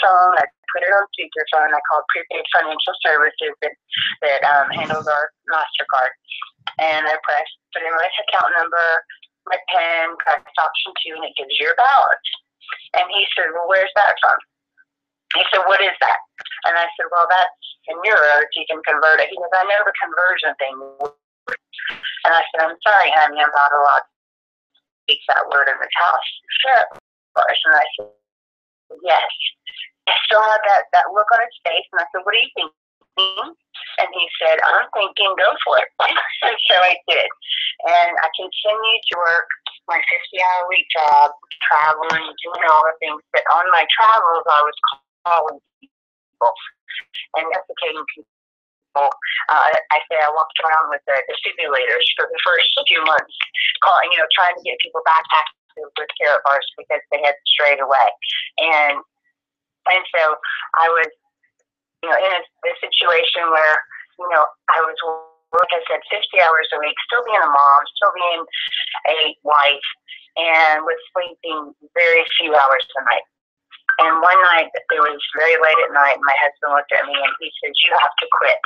phone. I put it on speakerphone. I called Prepaid Financial Services that handles our MasterCard. And I put in my account number, my PIN, press option 2, and it gives you your balance. And he said, well, where's that from? He said, what is that? And I said, well, that's in euros. You can convert it. He goes, I know the conversion thing. And I said, I'm sorry, honey, I'm not allowed to speak that word in this house. Sure. And I said, yes. I still had that look on his face, and I said, what do you think? And he said, I'm thinking, go for it. And so I did. And I continued to work my 50-hour-a-week job, traveling, doing all the things. But on my travels, I was calling people and educating people. I say I walked around with the defibrillators for the first few months, trying to get people back active with Karatbars because they had strayed away. And so I was, in a situation where, I was, like I said, 50 hours a week, still being a mom, still being a wife, and was sleeping very few hours a night. And one night, it was very late at night, and my husband looked at me and he said, you have to quit.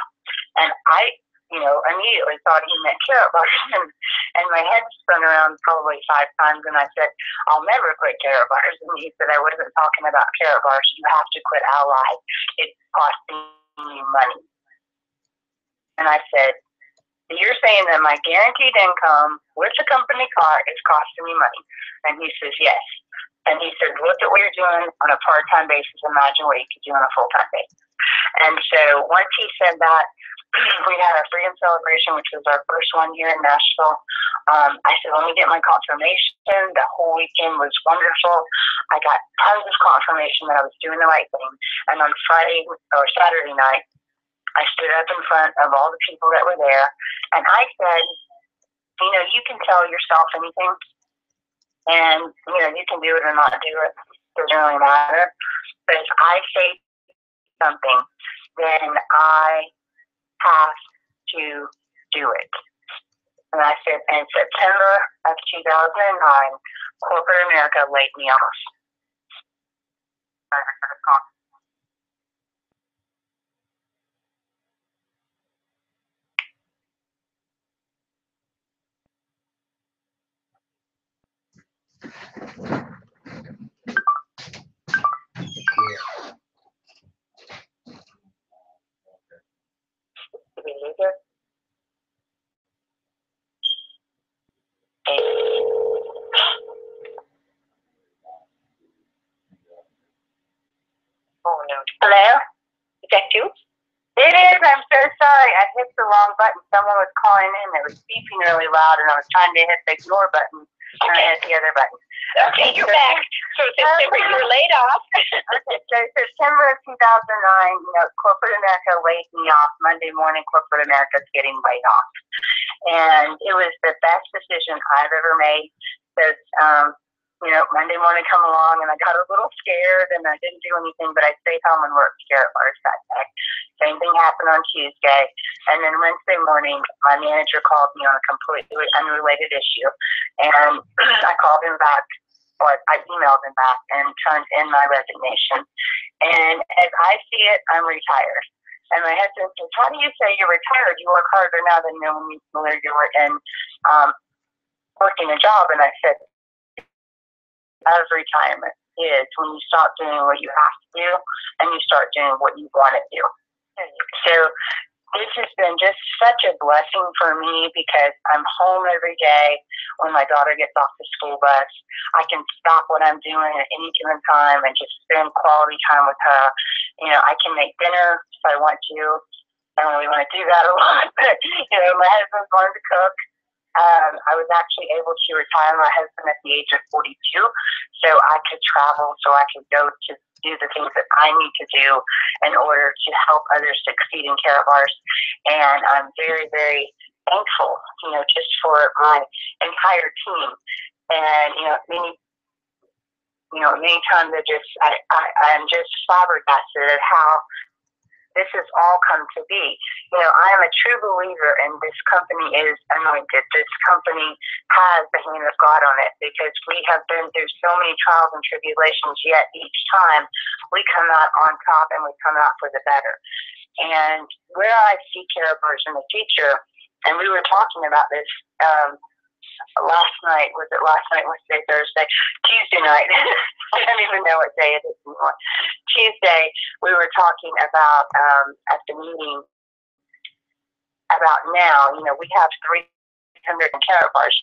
And I, immediately thought he meant Karatbars. And my head spun around probably 5 times, and I said, I'll never quit Karatbars. And he said, I wasn't talking about Karatbars. You have to quit Ally. It's costing you money. And I said, you're saying that my guaranteed income with the company car is costing me money? And he says, yes. And he said, look at what you're doing on a part-time basis. Imagine what you could do on a full-time basis. And so once he said that, we had our freedom celebration, which was our first one here in Nashville. I said, let me get my confirmation. The whole weekend was wonderful. I got tons of confirmation that I was doing the right thing. And on Friday or Saturday night, I stood up in front of all the people that were there, and I said, you can tell yourself anything, and, you can do it or not do it. It doesn't really matter. But if I say something, then I have to do it. And I said, in September of 2009, corporate America laid me off. Did we lose it? Oh, no. Hello? Is that you? It is. I'm so sorry. I hit the wrong button. Someone was calling in. It was beeping really loud, and I was trying to hit the ignore button, and I hit the other button. Okay, you're back. So September, you were laid off. Okay, so September of 2009, corporate America laid me off. Monday morning, corporate America's getting laid off. And it was the best decision I've ever made. Because, Monday morning come along, and I got a little scared, and I didn't do anything, but I stayed home and worked Karatbars that day. Same thing happened on Tuesday. And then Wednesday morning, my manager called me on a completely unrelated issue. And I called him back, or I emailed him back and turned in my resignation. And as I see it, I'm retired. And my husband says, how do you say you're retired? You work harder now than when you were in working a job. And I said, of retirement is when you stop doing what you have to do and you start doing what you want to do. So this has been just such a blessing for me because I'm home every day when my daughter gets off the school bus. I can stop what I'm doing at any given time and just spend quality time with her. I can make dinner if I want to. I don't really want to do that a lot, but, my husband's learned to cook. I was actually able to retire my husband at the age of 42, so I could travel, so I could go to do the things that I need to do in order to help others succeed in Karatbars. And I'm very, very thankful, just for my entire team. And, many times I'm just flabbergasted at how this has all come to be. I am a true believer in this company is anointed. This company has the hand of God on it, because we have been through so many trials and tribulations, yet each time we come out on top and we come out for the better. And where I see Karatbars in the future, and we were talking about this last night, Wednesday, Thursday, Tuesday night. I don't even know what day it is anymore. Tuesday, we were talking about at the meeting about now, we have 300 Karatbars.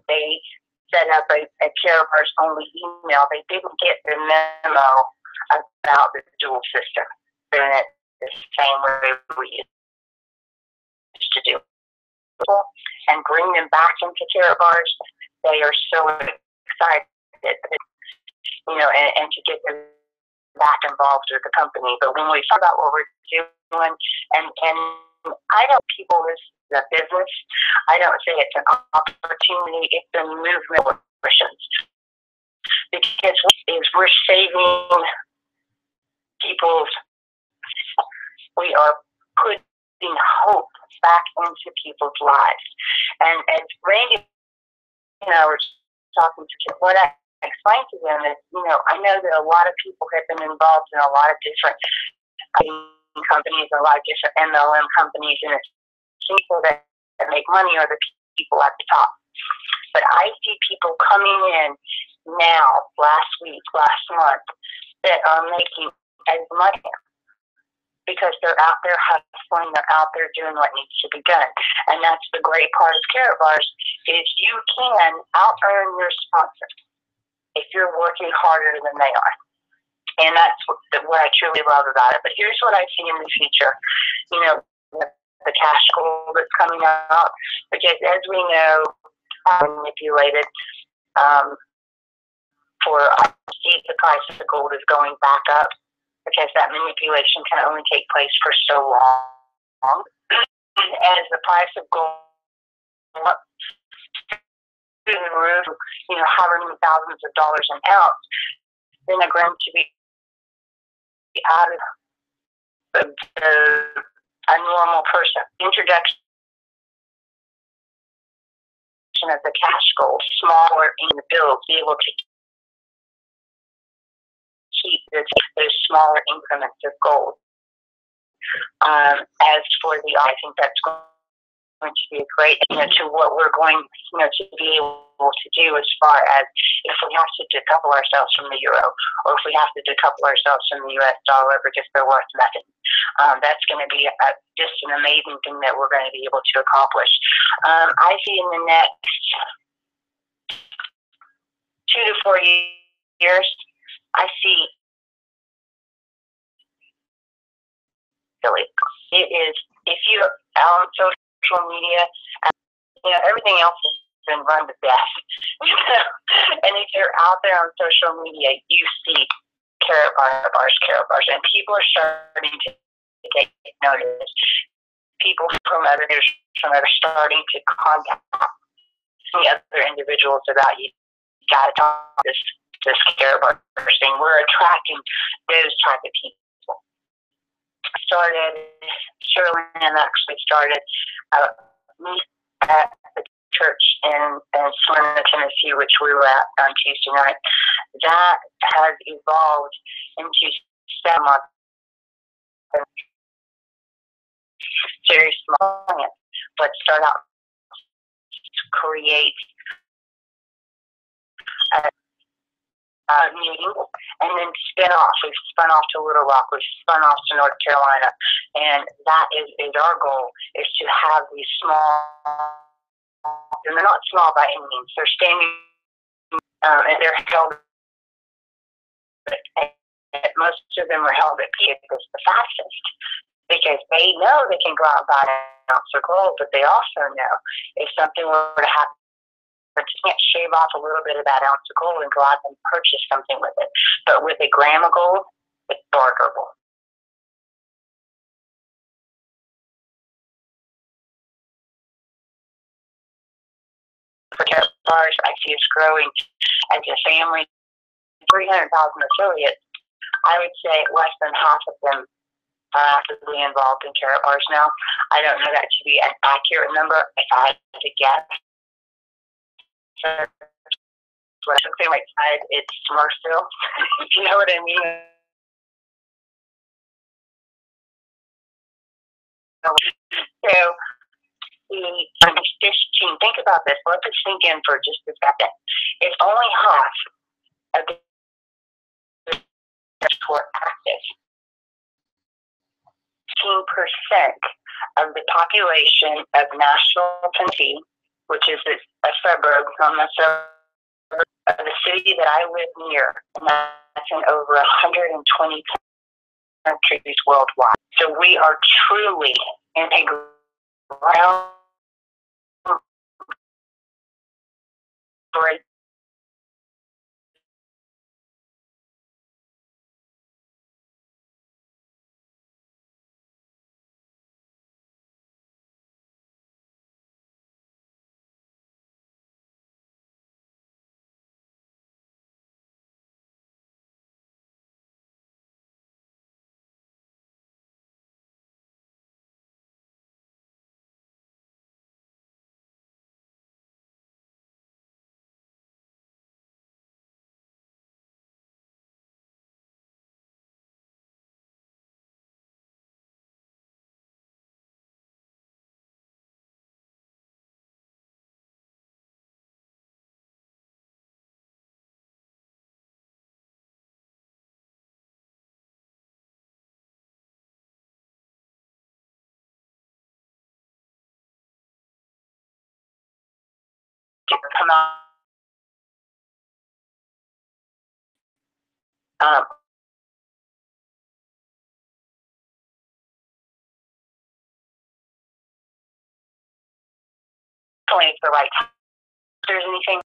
They set up a Karatbars only email. They didn't get the memo about the dual system. Doing it the same way we used to do, and bring them back into Karatbars. They are so excited, and to get them back involved with the company. But when we talk about what we're doing, and I don't people this is a business. I don't say it's an opportunity. It's a movement of Christians, because we're saving people's. We are putting hope back into people's lives. And as Randy and I were talking to them, what I explained to them is, I know that a lot of people have been involved in a lot of different companies, a lot of different MLM companies, and it's people that make money are the people at the top. But I see people coming in now, last week, last month, that are making as much, because they're out there hustling, they're out there doing what needs to be done. And that's the great part of Karatbars, is you can out-earn your sponsor if you're working harder than they are. And that's what I truly love about it. But here's what I see in the future. The cash goal that's coming out, because as we know, manipulated, I see the price of the gold is going back up, because that manipulation can only take place for so long. As the price of gold up through the roof, however many thousands of dollars an ounce, then they're going to be out of a normal person. Introduction of the cash gold, smaller in the bills, be able to keep those smaller increments of gold. As for I think that's going to be a great, to what we're going, to be able to do, as far as if we have to decouple ourselves from the euro, or if we have to decouple ourselves from the US dollar because they're worth nothing. That's going to be just an amazing thing that we're going to be able to accomplish. I see in the next 2 to 4 years, I see it is, if you're on social media, everything else has been run to death. And if you're out there on social media, you see Karatbars, and people are starting to take notice. People from others are starting to contact the other individuals about, you got to talk this Karatbars thing. We're attracting those type of people. Shirley actually started at the church in Smyrna, Tennessee, which we were at on Tuesday night. That has evolved into 7 months. Very small, but start out to create meeting, and then spin off. We've spun off to Little Rock. We've spun off to North Carolina, and that is our goal, is to have these small, and they're not small by any means. They're standing, and they're held. Most of them are held at because the fastest, because they know they can go out and buy an ounce of gold, but they also know if something were to happen, but you can't shave off a little bit of that ounce of gold and go out and purchase something with it. But with a gram of gold, it's barterable. For Karatbars, I see us growing as a family 300,000 affiliates, I would say less than half of them are actively involved in Karatbars now. I don't know that to be an accurate number. If I had to guess, what I would say right side, it's Smurfville. If you know what I mean. So the fish team, think about this. Let this sink in for just a second. If only half of the fish were active, 15% of the population of Nashville, Tennessee, which is a suburb from the suburb of the city that I live near, and that's in over 120 countries worldwide. So we are truly in a ground break. Come out. It's the right time. If there's anything